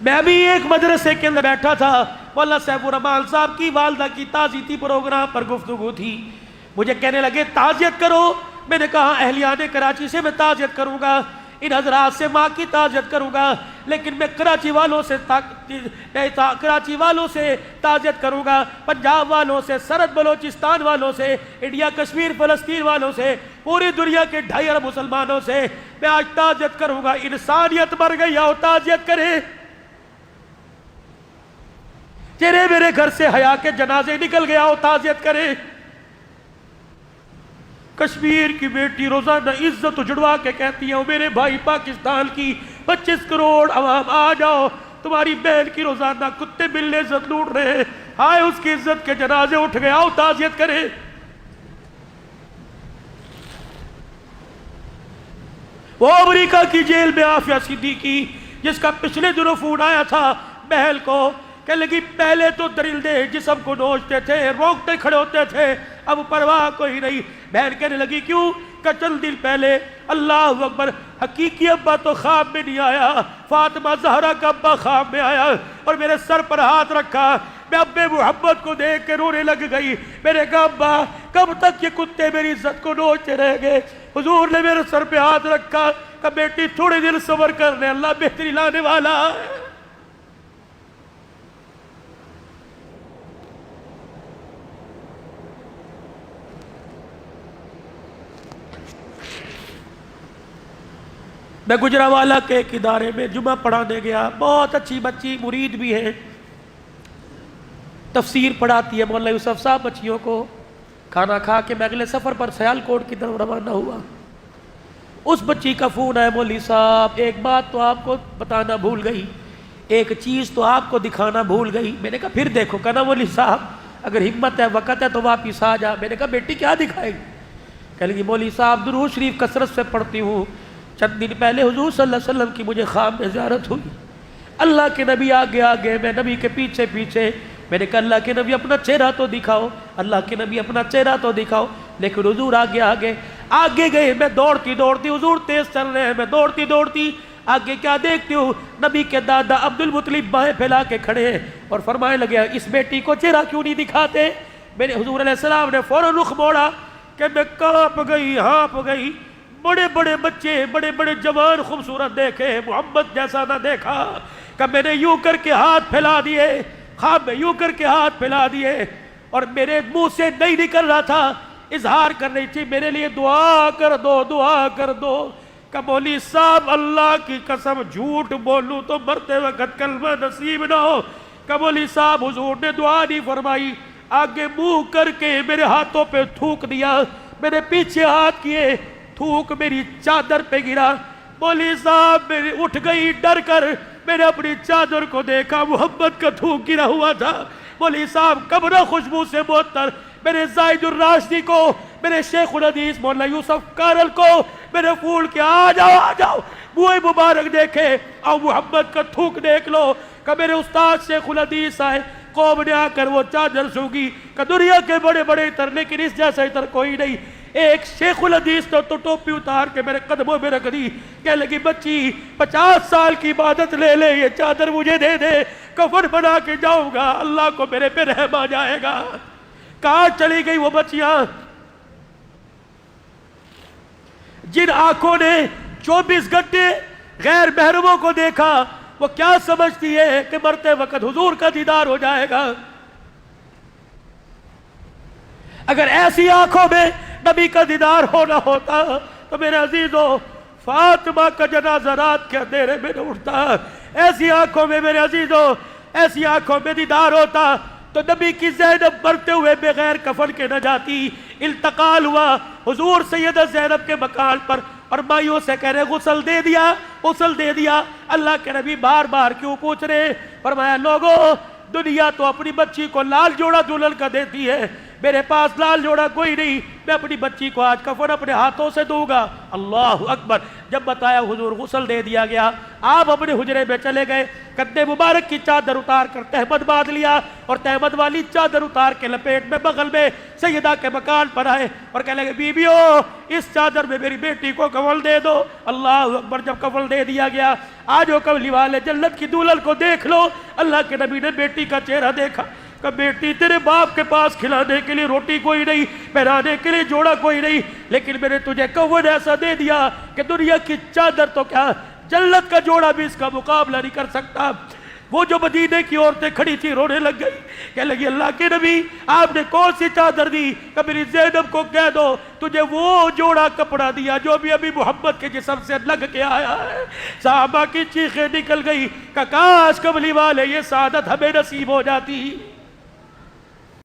میں بھی ایک مدرسے کے اندر بیٹھا تھا، مولانا سیف الرحمان صاحب کی والدہ کی تعزیتی پروگرام پر گفتگو تھی، مجھے کہنے لگے تعزیت کرو، میں نے کہا اہلیان کراچی سے میں تعزیت کروں گا، ان حضرات سے ماں کی تعزیت کروں گا، لیکن میں کراچی والوں سے تعزیت کروں گا، پنجاب والوں سے، سرحد بلوچستان والوں سے، انڈیا کشمیر فلسطین والوں سے، پوری دنیا کے 2.5 ارب مسلمانوں سے میں آج تعزیت کروں گا۔ انسانیت مر گئی، آؤ تعزیت کریں۔ چہرے میرے گھر سے حیا کے جنازے نکل گیا، آؤ تعزیت کریں۔ کشمیر کی بیٹی روزانہ عزت اجڑوا کے کہتی ہے میرے بھائی پاکستان کی 25 کروڑ عوام آ جاؤ، تمہاری بہن کی روزانہ کتے بلے عزت لوٹ رہے ہیں، ہائے اس کی عزت کے جنازے اٹھ گئے، آؤ تعزیت کریں۔ وہ امریکہ کی جیل میں عافیہ صدیقی جس کا پچھلے دنوں فون آیا تھا بہل کو، کہ لگی پہلے تو درندے جسم کو نوچتے تھے، روکتے کھڑے ہوتے تھے، اب پرواہ کوئی نہیں۔ بہن کہنے لگی کیوں؟ کہ چند دن پہلے اللہ اکبر حقیقی ابا تو خواب میں نہیں آیا، فاطمہ زہرا کا ابا خواب میں آیا اور میرے سر پر ہاتھ رکھا، میں ابے محمد کو دیکھ کے رونے لگ گئی، میں نے کہا ابا کب تک یہ کتے میری عزت کو نوچتے رہ گئے؟ حضور نے میرے سر پہ ہاتھ رکھا کہ بیٹی تھوڑے دن صبر کر لے، اللہ بہتری لانے والا ہے۔ میں گجرانوالہ کے ایک ادارے میں جمعہ پڑھانے گیا، بہت اچھی بچی مرید بھی ہے، تفسیر پڑھاتی ہے مولانا یوسف صاحب بچیوں کو۔ کھانا کھا کے میں اگلے سفر پر سیال کوٹ کی طرف روانہ ہوا، اس بچی کا فون آیا مولوی صاحب ایک بات تو آپ کو بتانا بھول گئی، ایک چیز تو آپ کو دکھانا بھول گئی۔ میں نے کہا پھر دیکھو، کہنا مولوی صاحب اگر ہمت ہے وقت ہے تو واپس آ جا۔ میں نے کہا بیٹی کیا دکھائے گی؟ کہہ لگی مولوی صاحب درود شریف کثرت سے پڑھتی ہوں، چند دن پہلے حضور صلی اللہ علیہ وسلم کی مجھے خواب میں زیارت ہوئی، اللہ کے نبی آگے آگے، میں نبی کے پیچھے پیچھے۔ میں نے کہا اللہ کے نبی اپنا چہرہ تو دکھاؤ، اللہ کے نبی اپنا چہرہ تو دکھاؤ، لیکن حضور آگے آگے آگے گئے۔ میں دوڑتی دوڑتی، حضور تیز چل رہے ہیں، میں دوڑتی دوڑتی آگے کیا دیکھتی ہوں؟ نبی کے دادا عبد المطلب بائیں پھیلا کے کھڑے ہیں اور فرمانے لگے اس بیٹی کو چہرہ کیوں نہیں دکھاتے؟ میرے حضور علیہ السلام نے فوراً رخ موڑا کہ میں کانپ گئی، ہانپ گئی۔ بڑے بڑے بچے، بڑے بڑے جوان خوبصورت دیکھے، محمد جیسا نہ دیکھا، کہ میں نے یوں کر کے ہاتھ پھیلا دیے، خواب میں یوں کر کے ہاتھ پھیلا دیے اور میرے منہ سے نہیں نکل رہا تھا، اظہار کر رہی تھی میرے لیے دعا کر دو، دعا کر دو۔ کہ مولوی صاحب اللہ کی قسم جھوٹ بولوں تو مرتے وقت کلمہ نصیب نہ ہو۔ کہ مولوی صاحب حضور نے دعا نہیں فرمائی، آگے منہ کر کے میرے ہاتھوں پہ تھوک دیا، میرے پیچھے ہاتھ کیے، تھوک میری چادر پہ گرا۔ مولوی صاحب میری اٹھ گئی ڈر کر، میں نے اپنی چادر کو دیکھا، محمد کا تھوک گرا ہوا تھا۔ مولوی صاحب قبر خوشبو سے معطر، میرے زائد الراشدی کو، میرے شیخ الحدیث مولانا یوسف کارل کو میں نے پھول کے آ جاؤ بوئے مبارک دیکھے، اور محمد کا تھوک دیکھ لو۔ کہ میرے استاد شیخ الحدیث آئے، قوم نے آ کر وہ چادر سونگی کہ دنیا کے بڑے بڑے اتر لیکن اس جیسا اتر کوئی نہیں۔ ایک شیخ الحدیث نے تو ٹوپی اتار کے میرے قدموں میں رکھ دی، کہنے لگی بچی 50 سال کی عبادت لے لے، یہ چادر مجھے دے دے، کفن بنا کے جاؤں گا، اللہ کو میرے پہ رحم آ جائے گا۔ کہاں چلی گئی وہ بچیاں جن آنکھوں نے 24 گھنٹے غیر محرموں کو دیکھا؟ وہ کیا سمجھتی ہے کہ مرتے وقت حضور کا دیدار ہو جائے گا؟ اگر ایسی آنکھوں میں نبی کا دیدار ہونا ہوتا تو میرے عزیزوں فاطمہ کا جنازہ رات کے اندھیرے میں نہ اٹھتا۔ ایسی آنکھوں میں میرے عزیزوں، ایسی آنکھوں میں دیدار ہوتا تو نبی کی زینب مرتے ہوئے بغیر کفن کے نہ جاتی۔ التقال ہوا حضور سیدہ زینب کے مکان پر اور مائیوں سے کہہ رہے غسل دے دیا، غسل دے دیا۔ اللہ کے نبی بار بار کیوں پوچھ رہے؟ فرمایا لوگوں دنیا تو اپنی بچی کو لال جوڑا دلہن کا دیتی ہے، میرے پاس لال جوڑا کوئی نہیں، میں اپنی بچی کو آج کفن اپنے ہاتھوں سے دوں گا۔ اللہ اکبر۔ جب بتایا حضور غسل دے دیا گیا، آپ اپنے حجرے میں چلے گئے، کندھے مبارک کی چادر اتار کر تہمد باندھ لیا، اور تہمد والی چادر اتار کے لپیٹ میں بغل میں سیدہ کے مکان پر آئے اور کہنے لگے بیبیو اس چادر میں میری بیٹی کو کفن دے دو۔ اللہ اکبر۔ جب کفن دے دیا گیا، آجو کملی والے جنت کی دلہن کو دیکھ لو۔ اللہ کے نبی نے بیٹی کا چہرہ دیکھا کہ بیٹی تیرے باپ کے پاس کھلانے کے لیے روٹی کوئی نہیں، پہنانے کے لیے جوڑا کوئی نہیں، لیکن میں نے تجھے کفن ایسا دے دیا کہ دنیا کی چادر تو کیا جنت کا جوڑا بھی اس کا مقابلہ نہیں کر سکتا۔ وہ جو مدینے کی عورتیں کھڑی تھی رونے لگ گئی، کہنے لگی اللہ کے نبی آپ نے کون سی چادر دی؟ کہ میری زینب کو کہہ دو تجھے وہ جوڑا کپڑا دیا جو بھی ابھی محمد کے جسم سے لگ کے آیا ہے۔ صحابہ کی چیخیں نکل گئی کہ کاش کملی والے یہ سعادت ہمیں نصیب ہو جاتی۔